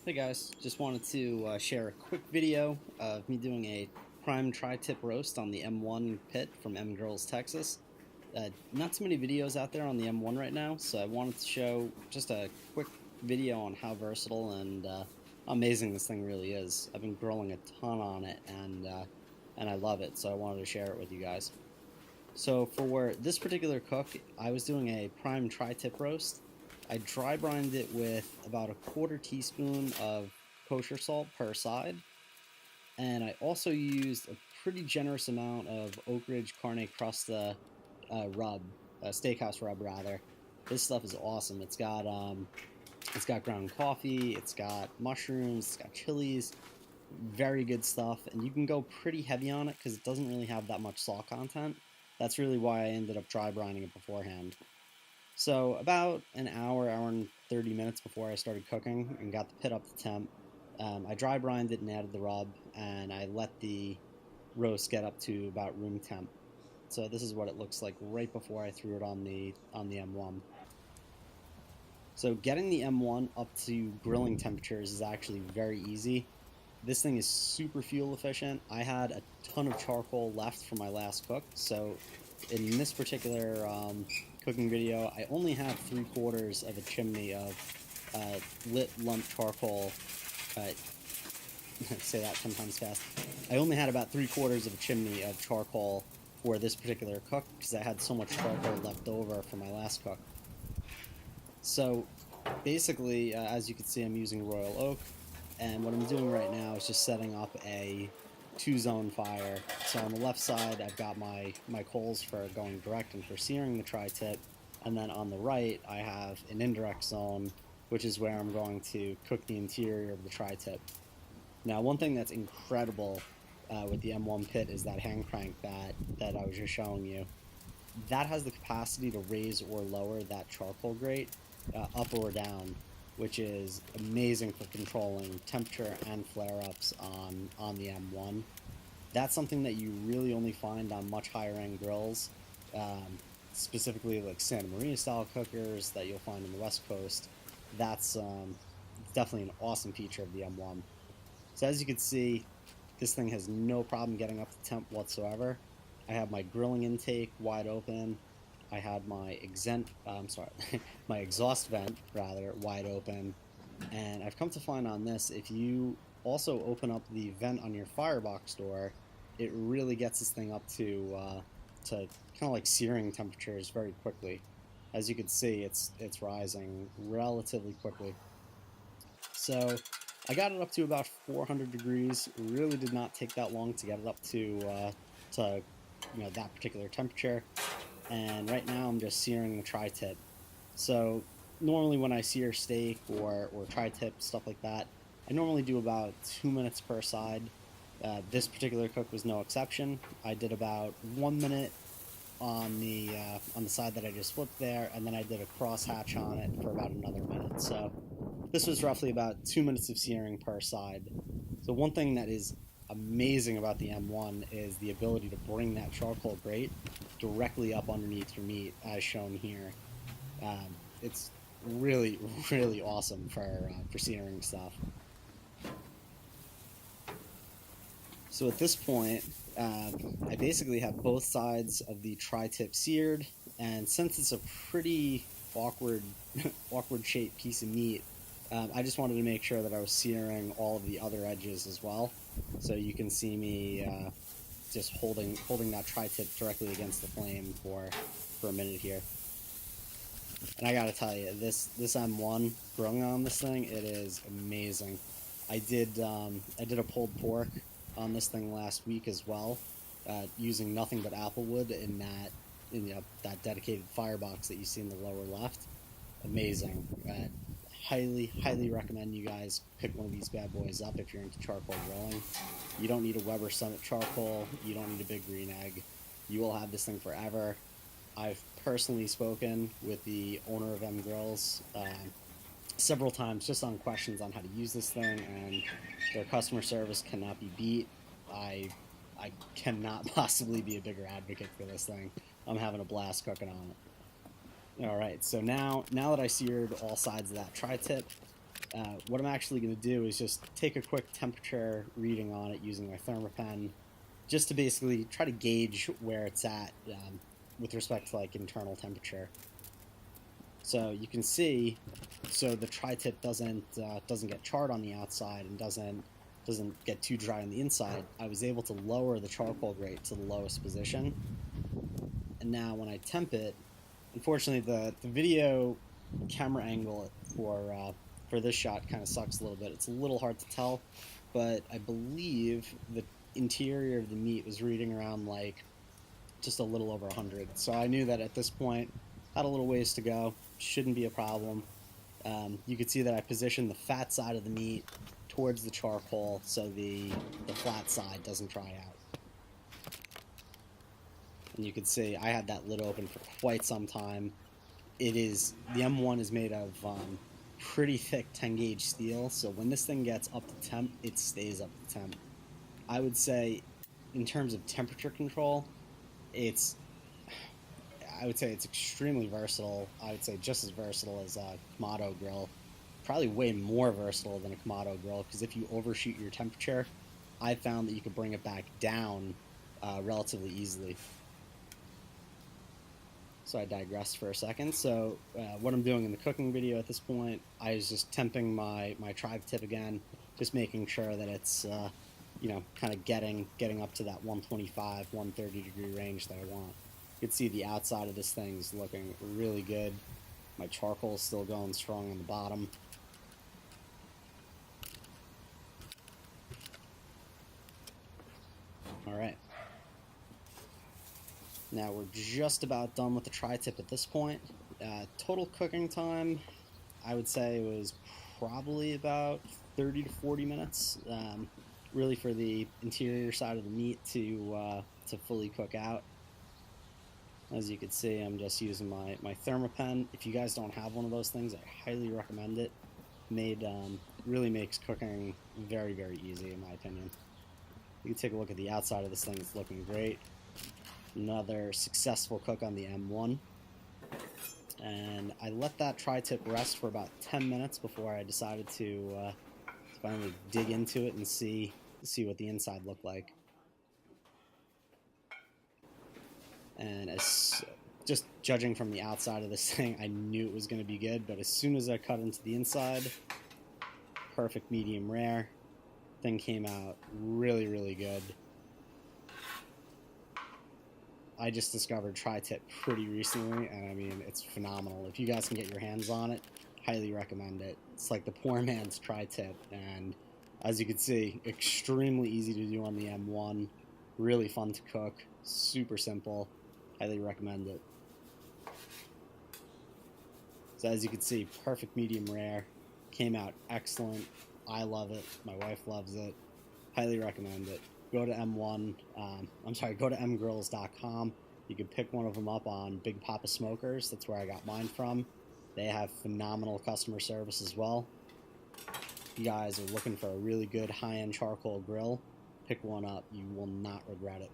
Hey guys, just wanted to share a quick video of me doing a prime tri-tip roast on the M1 pit from M Girls, Texas. Not too many videos out there on the M1 right now, so I wanted to show just a quick video on how versatile and how amazing this thing really is. I've been grilling a ton on it, and I love it, so I wanted to share it with you guys. So for this particular cook, I was doing a prime tri-tip roast. I dry brined it with about a quarter teaspoon of kosher salt per side, and I also used a pretty generous amount of Oakridge Carne Crusta rub, steakhouse rub rather. This stuff is awesome. It's got ground coffee, it's got mushrooms, it's got chilies, very good stuff, and you can go pretty heavy on it because it doesn't really have that much salt content. That's really why I ended up dry brining it beforehand. So about an hour and 30 minutes before I started cooking and got the pit up to temp, I dry brined it and added the rub, and I let the roast get up to about room temp. So this is what it looks like right before I threw it on the M1. So getting the M1 up to grilling temperatures is actually very easy. This thing is super fuel efficient. I had a ton of charcoal left from my last cook, so in this particular cooking video, I only have 3/4 of a chimney of lit lump charcoal. Say that 10 times fast. I only had about 3/4 of a chimney of charcoal for this particular cook because I had so much charcoal left over from my last cook. So basically, as you can see, I'm using Royal Oak, and what I'm doing right now is just setting up a two-zone fire. So on the left side, I've got my coals for going direct and for searing the tri-tip, and then on the right, I have an indirect zone, which is where I'm going to cook the interior of the tri-tip. Now, one thing that's incredible with the M1 pit is that hand crank that I was just showing you. That has the capacity to raise or lower that charcoal grate up or down, which is amazing for controlling temperature and flare-ups on the M1. That's something that you really only find on much higher end grills, specifically like Santa Maria style cookers that you'll find on the West Coast. That's definitely an awesome feature of the M1. So as you can see, this thing has no problem getting up to temp whatsoever. I have my grilling intake wide open. I had my my exhaust vent rather wide open, and I've come to find on this, if you also open up the vent on your firebox door, it really gets this thing up to kind of like searing temperatures very quickly. As you can see, it's rising relatively quickly. So I got it up to about 400 degrees. It really did not take that long to get it up to that particular temperature. And right now I'm just searing the tri-tip. So normally when I sear steak or tri-tip, stuff like that, I normally do about 2 minutes per side. This particular cook was no exception. I did about 1 minute on the side that I just flipped there, and then I did a cross hatch on it for about another minute. So this was roughly about 2 minutes of searing per side. So one thing that is amazing about the M1 is the ability to bring that charcoal grate directly up underneath your meat, as shown here. It's really, really awesome for searing stuff. So at this point, I basically have both sides of the tri-tip seared, and since it's a pretty awkward, awkward shaped piece of meat, I just wanted to make sure that I was searing all of the other edges as well. So you can see me just holding that tri-tip directly against the flame for a minute here. And I gotta tell you, this M1 growing on this thing, it is amazing. I did a pulled pork on this thing last week as well, using nothing but applewood in that dedicated firebox that you see in the lower left. Amazing. Highly recommend you guys pick one of these bad boys up if you're into charcoal grilling. You don't need a Weber Summit charcoal. You don't need a big green egg. You will have this thing forever. I've personally spoken with the owner of M Grills several times just on questions on how to use this thing, and their customer service cannot be beat. I cannot possibly be a bigger advocate for this thing. I'm having a blast cooking on it. Alright, so now that I seared all sides of that tri-tip, what I'm actually going to do is just take a quick temperature reading on it using my thermopen, just to basically try to gauge where it's at with respect to like internal temperature. So you can see, so the tri-tip doesn't get charred on the outside and doesn't get too dry on the inside. I was able to lower the charcoal grate to the lowest position, and now when I temp it, unfortunately the video camera angle for this shot kind of sucks a little bit. It's a little hard to tell, but I believe the interior of the meat was reading around like just a little over 100. So I knew that at this point, had a little ways to go. Shouldn't be a problem. You could see that I positioned the fat side of the meat towards the charcoal so the flat side doesn't dry out. And you can see I had that lid open for quite some time. The M1 is made of pretty thick 10 gauge steel, so when this thing gets up to temp, it stays up to temp. I would say in terms of temperature control, I would say it's extremely versatile. I would say just as versatile as a Kamado grill. Probably way more versatile than a Kamado grill, because if you overshoot your temperature, I found that you could bring it back down relatively easily. So I digressed for a second. So what I'm doing in the cooking video at this point, I was just temping my tri-tip again, just making sure that it's kind of getting up to that 125, 130 degree range that I want. You can see the outside of this thing's looking really good. My charcoal is still going strong on the bottom. All right. Now we're just about done with the tri-tip at this point. Total cooking time, I would say, was probably about 30 to 40 minutes, really for the interior side of the meat to fully cook out. As you can see, I'm just using my thermopen. If you guys don't have one of those things, I highly recommend it. Really makes cooking very, very easy, in my opinion. You can take a look at the outside of this thing. It's looking great. Another successful cook on the M1. And I let that tri-tip rest for about 10 minutes before I decided to finally dig into it and see what the inside looked like. And just judging from the outside of this thing, I knew it was going to be good, but as soon as I cut into the inside, perfect medium rare, thing came out really, really good. I just discovered tri-tip pretty recently, and I mean, it's phenomenal. If you guys can get your hands on it, highly recommend it. It's like the poor man's tri-tip, and as you can see, extremely easy to do on the M1, really fun to cook, super simple. Highly recommend it. So as you can see, perfect medium rare, came out excellent. I love it. My wife loves it. Highly recommend it. Go to go to mgrills.com. You can pick one of them up on Big Papa Smokers. That's where I got mine from. They have phenomenal customer service as well. If you guys are looking for a really good high-end charcoal grill, pick one up. You will not regret it.